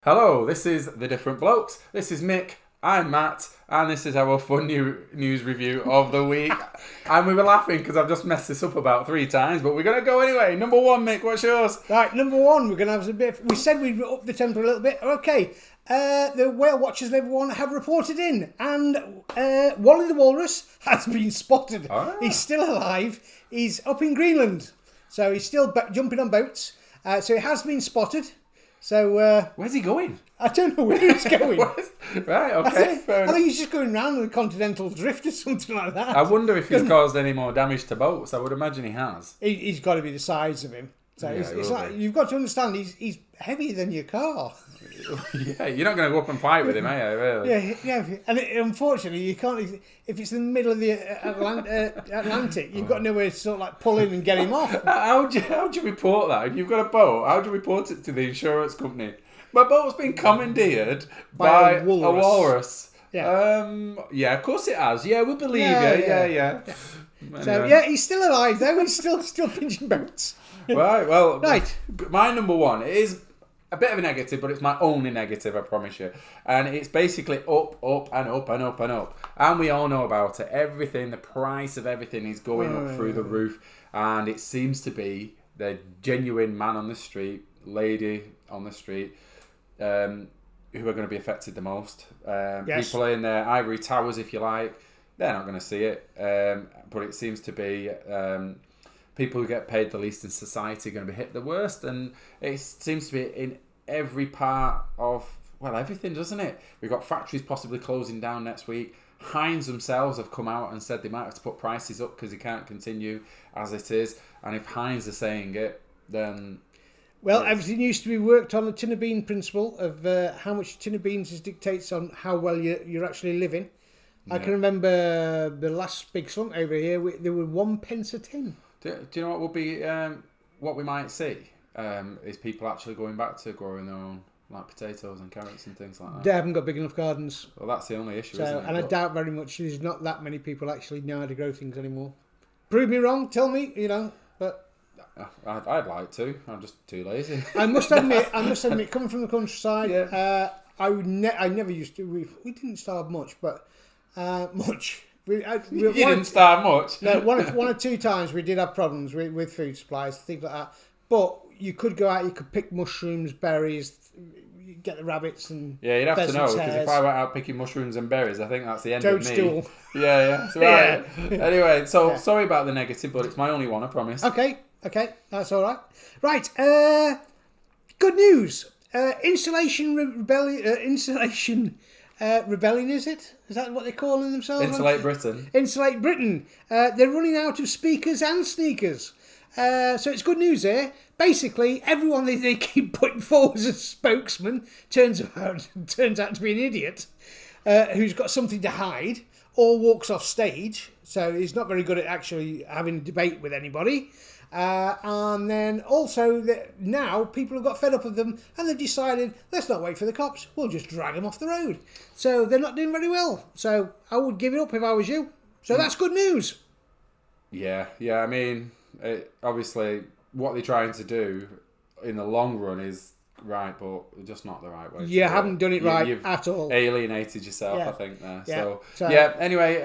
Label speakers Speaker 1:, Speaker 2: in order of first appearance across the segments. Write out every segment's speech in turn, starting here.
Speaker 1: Hello, this is The Different Blokes. This is Mick, I'm Matt, and this is our fun news review of the week. And we were laughing because I've just messed this up about 3 times, but we're going to go anyway. Number 1, Mick, what's yours?
Speaker 2: Right, number 1, we're going to have a bit... We said we'd up the tempo a little bit. Okay, the whale watchers and everyone have reported in, and Wally the walrus has been spotted.
Speaker 1: Ah.
Speaker 2: He's still alive. He's up in Greenland, so he's still jumping on boats. So he has been spotted. So
Speaker 1: Where's he going?
Speaker 2: I don't know where he's going.
Speaker 1: Right, okay, fair
Speaker 2: I
Speaker 1: enough.
Speaker 2: think he's just going round on the continental drift or something like that.
Speaker 1: I wonder if he's caused any more damage to boats. I would imagine he has.
Speaker 2: He's got to be the size of him. So
Speaker 1: Yeah,
Speaker 2: it's
Speaker 1: he will
Speaker 2: like,
Speaker 1: be.
Speaker 2: you've got to understand, he's heavier than your car.
Speaker 1: Yeah, you're not going to go up and fight with him, are you, really?
Speaker 2: Yeah, and unfortunately, you can't. If it's in the middle of the Atlantic, you've got nowhere to sort of like pull in and get him off.
Speaker 1: How do you report that? If you've got a boat, how do you report it to the insurance company? My boat's been commandeered by a walrus.
Speaker 2: Yeah.
Speaker 1: Of course it has. Yeah, we believe
Speaker 2: Yeah,
Speaker 1: you. Yeah.
Speaker 2: So
Speaker 1: Anyway.
Speaker 2: yeah, he's still alive though. He's still pinching boats.
Speaker 1: Right, well,
Speaker 2: Right.
Speaker 1: my number 1 is a bit of a negative, but it's my only negative, I promise you. And it's basically up, and up, and up, and up. And we all know about it. Everything, the price of everything is going up through the roof. And it seems to be the genuine man on the street, lady on the street, who are going to be affected the most.
Speaker 2: Yes.
Speaker 1: People in their ivory towers, if you like, they're not going to see it. But it seems to be... people who get paid the least in society are going to be hit the worst, and it seems to be in every part of, well, everything, doesn't it? We've got factories possibly closing down next week. Heinz themselves have come out and said they might have to put prices up because they can't continue as it is, and if Heinz are saying it, then...
Speaker 2: Well, everything used to be worked on the tin of bean principle of how much tin of beans dictates on how well you're actually living. I can remember the last big slump over here, there were 1 pence a tin.
Speaker 1: Do you know what will be what we might see is people actually going back to growing their own like potatoes and carrots and things like that.
Speaker 2: They haven't got big enough gardens.
Speaker 1: Well, that's the only issue,
Speaker 2: So,
Speaker 1: isn't it?
Speaker 2: and I doubt very much there's not that many people actually know how to grow things anymore. Prove me wrong, tell me, but
Speaker 1: I'd like to. I'm just too lazy.
Speaker 2: I must admit, coming from the countryside,
Speaker 1: Yeah.
Speaker 2: I never used to. We didn't starve much, but much.
Speaker 1: You didn't starve much.
Speaker 2: No, one or two times we did have problems with food supplies, things like that. But you could go out, you could pick mushrooms, berries, get the rabbits and
Speaker 1: Yeah, you'd have to know,
Speaker 2: pheasants'
Speaker 1: because
Speaker 2: hairs.
Speaker 1: if I went out picking mushrooms and berries, I think that's the end of me.
Speaker 2: Toadstool.
Speaker 1: Yeah. So, right.
Speaker 2: Yeah.
Speaker 1: Anyway, so sorry about the negative, but it's my only one, I promise.
Speaker 2: Okay, that's all right. Right, good news. Insulation rebellion, is it? Is that what they're calling themselves?
Speaker 1: Insulate Britain.
Speaker 2: Insulate Britain. They're running out of speakers and sneakers. So it's good news there. Basically, everyone they keep putting forward as a spokesman turns out to be an idiot who's got something to hide or walks off stage. So he's not very good at actually having a debate with anybody. And then also now people have got fed up of them and they've decided, let's not wait for the cops, we'll just drag them off the road. So they're not doing very well. So I would give it up if I was you. So that's good news.
Speaker 1: Yeah. I mean, obviously, what they're trying to do in the long run is right, but just not the right way.
Speaker 2: You haven't done it right
Speaker 1: you've
Speaker 2: at all.
Speaker 1: Alienated yourself,
Speaker 2: Yeah.
Speaker 1: I think, there.
Speaker 2: Yeah.
Speaker 1: So, anyway,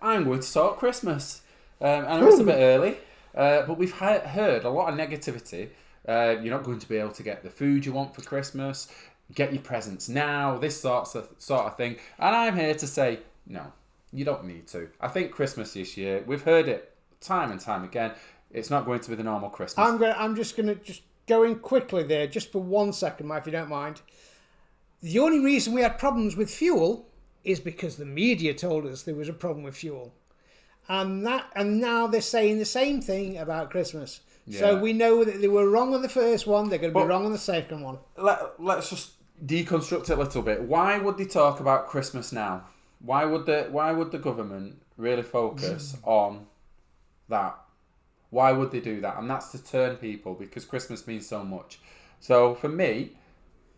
Speaker 1: I'm going to talk Christmas. I know it's a bit early, but we've heard a lot of negativity. You're not going to be able to get the food you want for Christmas, get your presents now, this sort of thing. And I'm here to say, no, you don't need to. I think Christmas this year, we've heard it time and time again, it's not going to be the normal Christmas.
Speaker 2: I'm just going to go in quickly there, just for 1 second, Mike, if you don't mind. The only reason we had problems with fuel is because the media told us there was a problem with fuel. And now they're saying the same thing about Christmas.
Speaker 1: Yeah.
Speaker 2: So we know that they were wrong on the first one, they're going to be wrong on the second one.
Speaker 1: Let's just deconstruct it a little bit. Why would they talk about Christmas now? Why would the government really focus on that? Why would they do that? And that's to turn people, because Christmas means so much. So for me,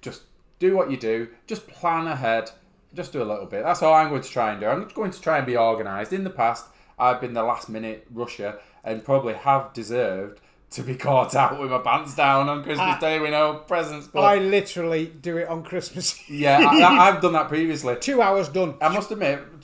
Speaker 1: just do what you do. Just plan ahead. Just do a little bit. That's all I'm going to try and do. I'm going to try and be organised. In the past, I've been the last minute rusher and probably have deserved to be caught out with my pants down on Christmas Day with no presents. But
Speaker 2: I literally do it on Christmas Eve.
Speaker 1: yeah, I've done that previously.
Speaker 2: 2 hours done.
Speaker 1: I must admit,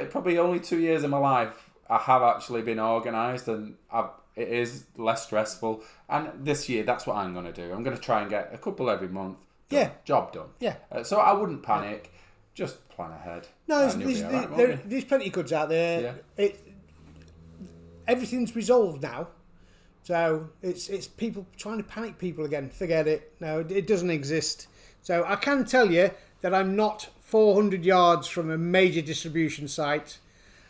Speaker 1: probably only 2 years in my life, I have actually been organised, and it is less stressful. And this year, that's what I'm going to do. I'm going to try and get a couple every month. Job done.
Speaker 2: Yeah.
Speaker 1: So I wouldn't panic. Just plan ahead.
Speaker 2: No, there's plenty of goods out there. Yeah. Everything's resolved now. So it's people trying to panic people again. Forget it. No, it doesn't exist. So I can tell you that I'm not 400 yards from a major distribution site,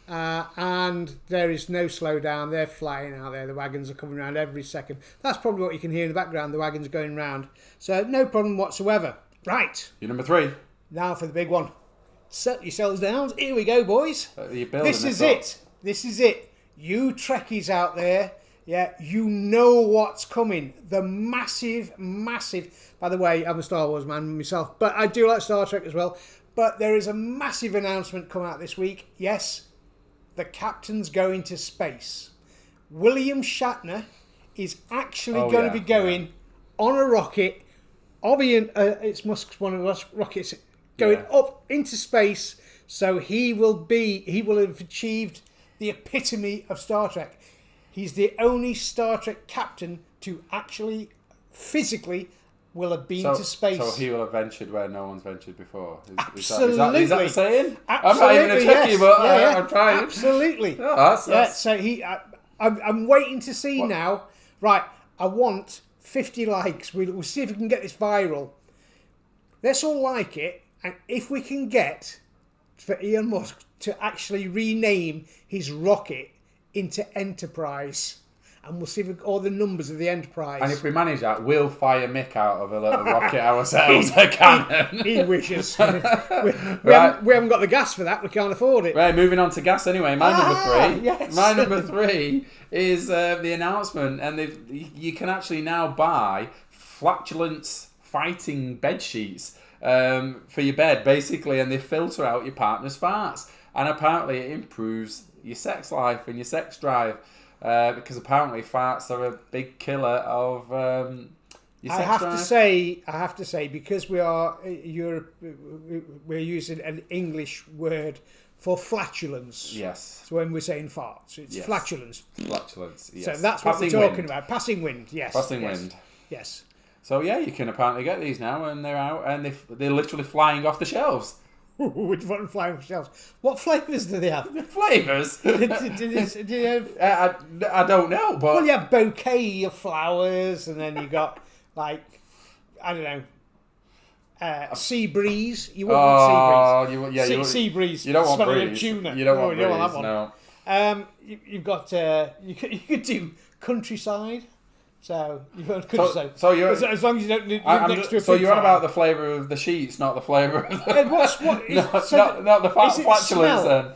Speaker 2: and there is no slowdown. They're flying out there. The wagons are coming around every second. That's probably what you can hear in the background. The wagons going round. So no problem whatsoever. Right.
Speaker 1: You're number 3.
Speaker 2: Now for the big one. Set yourselves down. Here we go, boys. This is it. This is it. You Trekkies out there. Yeah, you know what's coming. The massive... By the way, I'm a Star Wars man myself, but I do like Star Trek as well. But there is a massive announcement coming out this week. Yes, the captain's going to space. William Shatner is actually going to be going on a rocket. It's Musk's one of those rockets going up into space. So he will have achieved the epitome of Star Trek. He's the only Star Trek captain to actually, physically, will have been to space.
Speaker 1: So he will have ventured where no one's ventured before.
Speaker 2: Absolutely.
Speaker 1: Is that the saying?
Speaker 2: Absolutely,
Speaker 1: I'm not even a Trekkie, but I'm trying.
Speaker 2: Absolutely.
Speaker 1: Oh, that's...
Speaker 2: So I'm waiting to see now. Right, I want 50 likes. We'll see if we can get this viral. Let's all like it, and if we can get for Elon Musk to actually rename his rocket into Enterprise, and we'll see if all the numbers of the Enterprise.
Speaker 1: And if we manage that, we'll fire Mick out of a little rocket ourselves. A cannon.
Speaker 2: He wishes. we haven't got the gas for that. We can't afford it.
Speaker 1: Right, moving on to gas anyway. Number 3.
Speaker 2: Yes.
Speaker 1: My number 3 is the announcement, and you can actually now buy flatulence fighting bed sheets for your bed, basically, and they filter out your partner's farts. And apparently it improves your sex life and your sex drive, because apparently farts are a big killer of your sex drive.
Speaker 2: I have to say, because we're using an English word for flatulence.
Speaker 1: Yes.
Speaker 2: So when we're saying farts, it's flatulence.
Speaker 1: Flatulence. Yes.
Speaker 2: So that's what we're talking about. Passing wind. Yes.
Speaker 1: Passing wind.
Speaker 2: Yes.
Speaker 1: So yeah, you can apparently get these now, and they're out, and they're literally flying off the shelves.
Speaker 2: Which one flying off shelves? What flavours do they have?
Speaker 1: Flavours?
Speaker 2: do you have...
Speaker 1: I don't know, but...
Speaker 2: Well, you have bouquet of flowers, and then you got, like, I don't know, sea breeze. You won't want sea breeze. Sea breeze.
Speaker 1: You don't want
Speaker 2: smelling
Speaker 1: breeze.
Speaker 2: Of tuna.
Speaker 1: You don't want breeze,
Speaker 2: that one.
Speaker 1: No.
Speaker 2: You've got... you could do countryside. So you've got countryside.
Speaker 1: So you're,
Speaker 2: as long as you don't live next to a pig
Speaker 1: So you're on
Speaker 2: farm.
Speaker 1: about the flavour of the sheets, not the flavour of the... not the flatulence then.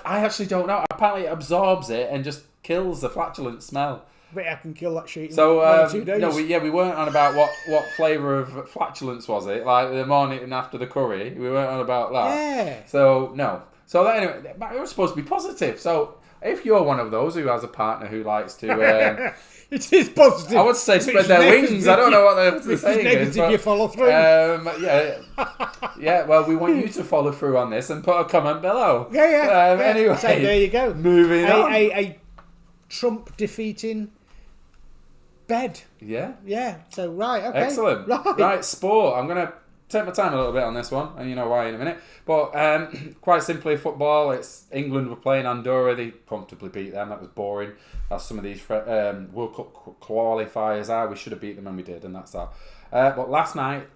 Speaker 1: I actually don't know. Apparently it absorbs it and just kills the flatulence smell.
Speaker 2: But I can kill that sheet
Speaker 1: so,
Speaker 2: in 1 or 2 days.
Speaker 1: No, we weren't on about what flavour of flatulence was it, like the morning after the curry. We weren't on about that.
Speaker 2: Yeah.
Speaker 1: So, no. So anyway, it was supposed to be positive. So if you're one of those who has a partner who likes to...
Speaker 2: It is positive.
Speaker 1: I would say spread their wings. I don't know what the saying is.
Speaker 2: Negative, but you follow through.
Speaker 1: Yeah. Well, we want you to follow through on this and put a comment below.
Speaker 2: Yeah.
Speaker 1: Anyway,
Speaker 2: so there you go.
Speaker 1: Moving on.
Speaker 2: A Trump defeating bed.
Speaker 1: Yeah.
Speaker 2: Yeah. So right. Okay.
Speaker 1: Excellent. Right. Sport. I'm gonna take my time a little bit on this one, and you know why in a minute. But quite simply, football. It's England were playing Andorra. They comfortably beat them. That was boring. As some of these World Cup qualifiers are. We should have beat them, and we did, and that's that. But last night,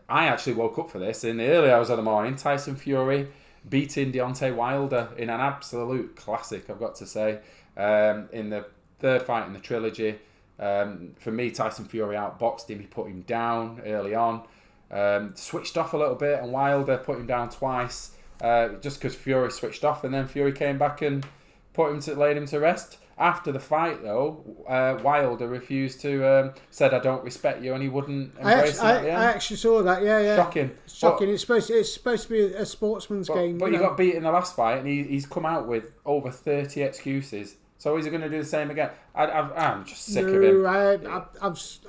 Speaker 1: I actually woke up for this in the early hours of the morning. Tyson Fury beating Deontay Wilder in an absolute classic, I've got to say. In the third fight in the trilogy. For me, Tyson Fury outboxed him. He put him down early on. Switched off a little bit, and Wilder put him down twice. Just because Fury switched off, and then Fury came back and laid him to rest. After the fight, though, Wilder refused to, said, "I don't respect you," and he wouldn't embrace him at the end.
Speaker 2: I actually saw that, yeah.
Speaker 1: Shocking.
Speaker 2: It's supposed to be a sportsman's game.
Speaker 1: But he got beat in the last fight, and he's come out with over 30 excuses So is he going to do the same again? I'm just sick of him.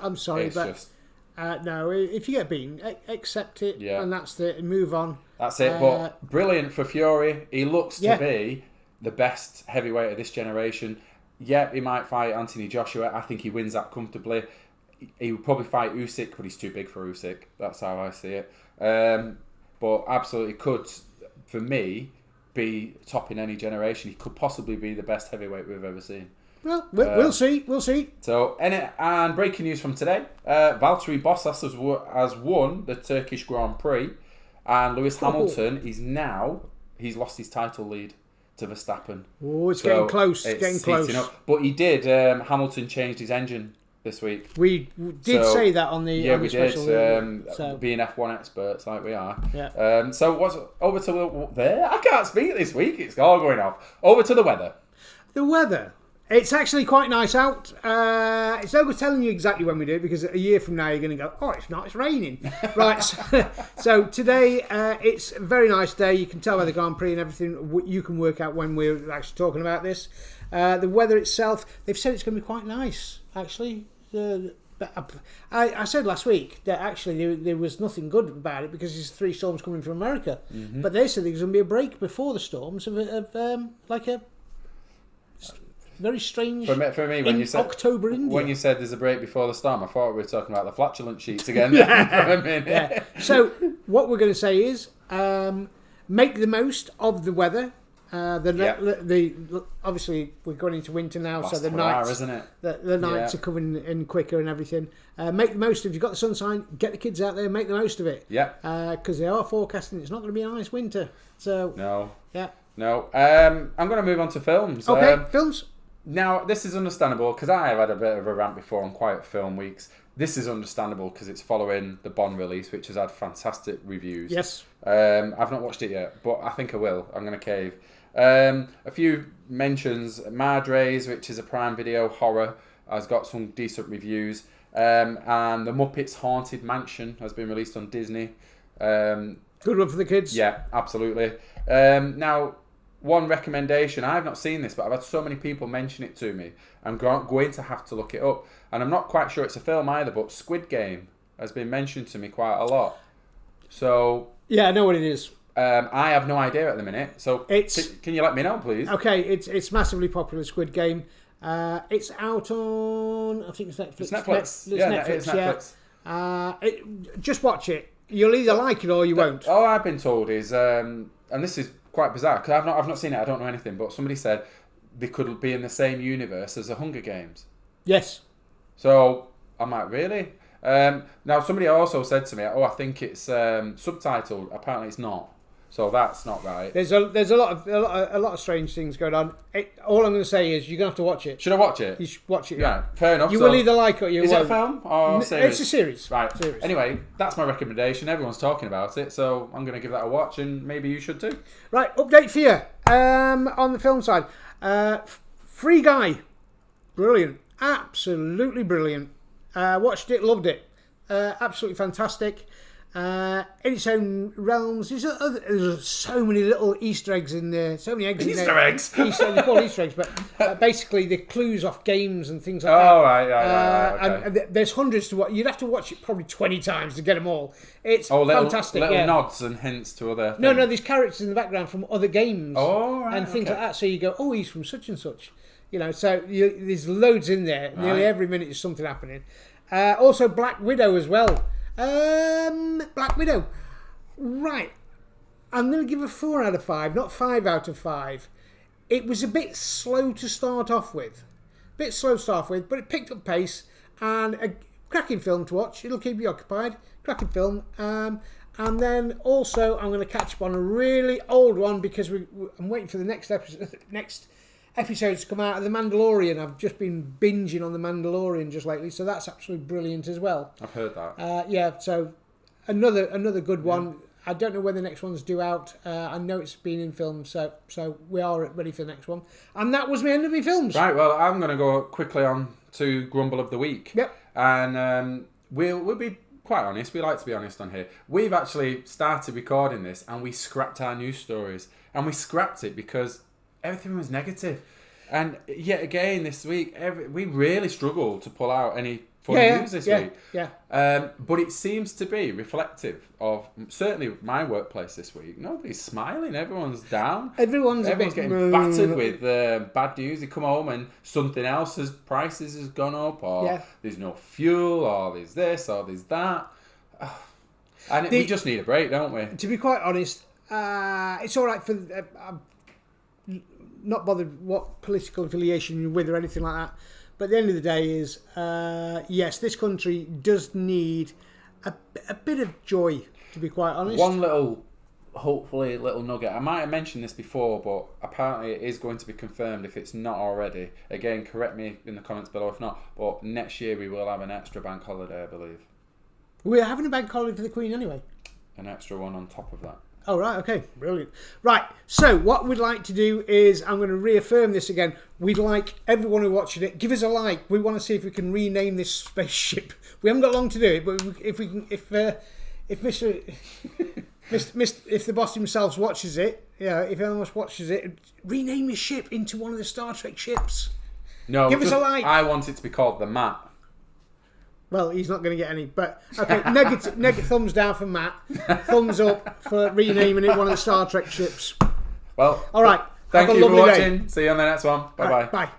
Speaker 2: I'm sorry,
Speaker 1: It's
Speaker 2: but
Speaker 1: just,
Speaker 2: no. If you get beaten, accept it,
Speaker 1: Yeah.
Speaker 2: and that's it. And move on.
Speaker 1: that's it. But brilliant for Fury. He looks to
Speaker 2: Yeah.
Speaker 1: be the best heavyweight of this generation. Yeah, he might fight Anthony Joshua. I think he wins that comfortably. He would probably fight Usyk, but he's too big for Usyk. That's how I see it. But absolutely could, for me, be top in any generation. He could possibly be the best heavyweight we've ever seen.
Speaker 2: Well, we'll see. We'll see.
Speaker 1: So, and breaking news from today, Valtteri Bottas has won the Turkish Grand Prix, and Lewis Hamilton he's lost his title lead to Verstappen.
Speaker 2: Oh, it's getting close. It's getting close.
Speaker 1: heating up. But he did. Hamilton changed his engine this week.
Speaker 2: We did say that on the
Speaker 1: we
Speaker 2: special
Speaker 1: did. Being F1 experts like we are.
Speaker 2: Yeah.
Speaker 1: So what's over to there? I can't speak this week. It's all going off. Over to the weather.
Speaker 2: The weather. It's actually quite nice out. It's no good telling you exactly when we do it because a year from now you're going to go, oh, it's not, it's raining. Right, so today it's a very nice day. You can tell by the Grand Prix and everything. You can work out when we're actually talking about this. The weather itself, they've said it's going to be quite nice, actually. I said last week that actually there was nothing good about it because there's 3 storms coming from America. Mm-hmm. But they said there's going to be a break before the storms of like a very strange
Speaker 1: for me when you said
Speaker 2: October India.
Speaker 1: When you said there's a break before the storm, I thought we were talking about the flatulent sheets again for a minute.
Speaker 2: Yeah. So what we're going to say is make the most of the weather. Obviously we're going into winter now, so the nights,
Speaker 1: isn't it?
Speaker 2: The nights are coming in quicker and everything. Make the most. If you've got the sunshine, get the kids out there, make the most of it.
Speaker 1: Yeah.
Speaker 2: Because they are forecasting it's not going to be a nice winter. So
Speaker 1: no.
Speaker 2: Yeah.
Speaker 1: No. I'm going to move on to films.
Speaker 2: Okay, films.
Speaker 1: Now, this is understandable because I have had a bit of a rant before on quiet film weeks. This is understandable because it's following the Bond release, which has had fantastic reviews.
Speaker 2: Yes.
Speaker 1: I've not watched it yet, but I think I will. I'm going to cave. A few mentions. Madres, which is a Prime Video horror, has got some decent reviews. And The Muppets Haunted Mansion has been released on Disney.
Speaker 2: Good one for the kids.
Speaker 1: Yeah, absolutely. Now, one recommendation, I have not seen this, but I've had so many people mention it to me. I'm going to have to look it up. And I'm not quite sure it's a film either, but Squid Game has been mentioned to me quite a lot. So...
Speaker 2: Yeah, I know what it is.
Speaker 1: I have no idea at the minute. So can you let me know, please?
Speaker 2: Okay, it's massively popular, Squid Game. It's out on, I think it's Netflix.
Speaker 1: It's Netflix.
Speaker 2: It's
Speaker 1: Netflix.
Speaker 2: Just watch it. You'll either like it or you won't.
Speaker 1: All I've been told is, and this is quite bizarre because I've not seen it. I don't know anything, but somebody said they could be in the same universe as the Hunger Games.
Speaker 2: Yes.
Speaker 1: So I'm like, really? Now somebody also said to me, I think it's subtitled. Apparently it's not. So that's not right.
Speaker 2: There's a lot of strange things going on. All I'm going to say is you're going to have to watch it.
Speaker 1: Should I watch it?
Speaker 2: You should watch it.
Speaker 1: Yeah, fair enough.
Speaker 2: You will either like it or you won't.
Speaker 1: Is it a film or a series?
Speaker 2: It's a series.
Speaker 1: Right. Series. Anyway, that's my recommendation. Everyone's talking about it, so I'm going to give that a watch, and maybe you should too. Right.
Speaker 2: Update for you on the film side. Free Guy, brilliant, absolutely brilliant. Watched it, loved it. Absolutely fantastic. In its own realms, there's so many little Easter eggs in there. So many eggs in there.
Speaker 1: Eggs?
Speaker 2: They're called Easter eggs, but basically the clues off games and things like that.
Speaker 1: Oh, right. Okay.
Speaker 2: And there's hundreds to watch. You'd have to watch it probably 20 times to get them all. It's fantastic.
Speaker 1: Little nods and hints to other things.
Speaker 2: No, there's characters in the background from other games.
Speaker 1: Oh, right,
Speaker 2: and things like that. So you go, oh, he's from such and such. So there's loads in there. Right. Nearly every minute is something happening. Also, Black Widow as well. Black Widow. Right. I'm going to give a 4 out of 5, not 5 out of 5. It was a bit slow to start off with. But it picked up pace and a cracking film to watch. It'll keep you occupied. Cracking film. And then also I'm going to catch up on a really old one because I'm waiting for the next episodes to come out of The Mandalorian. I've just been binging on The Mandalorian just lately, so that's absolutely brilliant as well.
Speaker 1: I've heard that.
Speaker 2: So another good one. I don't know when the next one's due out. I know it's been in film, so we are ready for the next one. And that was my end of my films.
Speaker 1: Right, well, I'm going to go quickly on to Grumble of the Week.
Speaker 2: Yep.
Speaker 1: And we'll be quite honest. We like to be honest on here. We've actually started recording this and we scrapped our news stories. And we scrapped it because everything was negative. And yet again this week, we really struggled to pull out any fun news this week.
Speaker 2: Yeah.
Speaker 1: But it seems to be reflective of certainly my workplace this week. Nobody's smiling. Everyone's down.
Speaker 2: Everyone's
Speaker 1: getting battered with bad news. They come home and something else prices has gone up, or there's no fuel, or there's this, or there's that. And we just need a break, don't we?
Speaker 2: To be quite honest, it's all right for... I'm not bothered what political affiliation you're with or anything like that. But at the end of the day is, yes, this country does need a bit of joy, to be quite honest.
Speaker 1: One hopefully little nugget. I might have mentioned this before, but apparently it is going to be confirmed if it's not already. Again, correct me in the comments below if not. But next year we will have an extra bank holiday, I believe.
Speaker 2: We're having a bank holiday for the Queen anyway.
Speaker 1: An extra one on top of that.
Speaker 2: Oh, right, okay, brilliant. Right, so what we'd like to do is, I'm going to reaffirm this again, we'd like everyone who watching it, give us a like. We want to see if we can rename this spaceship. We haven't got long to do it, but if we can, if the boss himself watches it, if anyone else watches it, rename his ship into one of the Star Trek ships.
Speaker 1: No,
Speaker 2: give us a like.
Speaker 1: I want it to be called the Matt.
Speaker 2: Well, he's not going to get any, but okay. Negative thumbs down for Matt. Thumbs up for renaming it one of the Star Trek ships.
Speaker 1: Well,
Speaker 2: all right.
Speaker 1: Thank you for watching. Day. See you on the next one. Bye-bye.
Speaker 2: Bye.